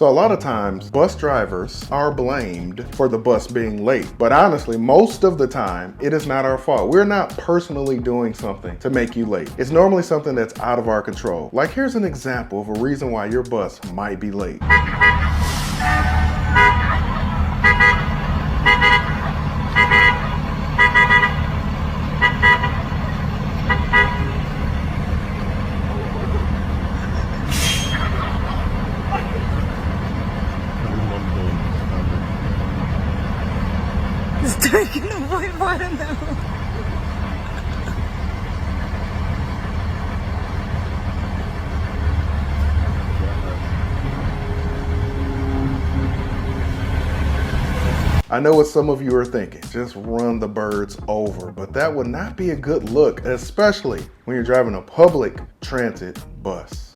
So a lot of times, bus drivers are blamed for the bus being late. But honestly, most of the time, it is not our fault. We're not personally doing something to make you late. It's normally something that's out of our control. Like here's an example of a reason why your bus might be late. Estoy que no voy para nada. I know what some of you are thinking, just run the birds over, but that would not be a good look, especially when you're driving a public transit bus.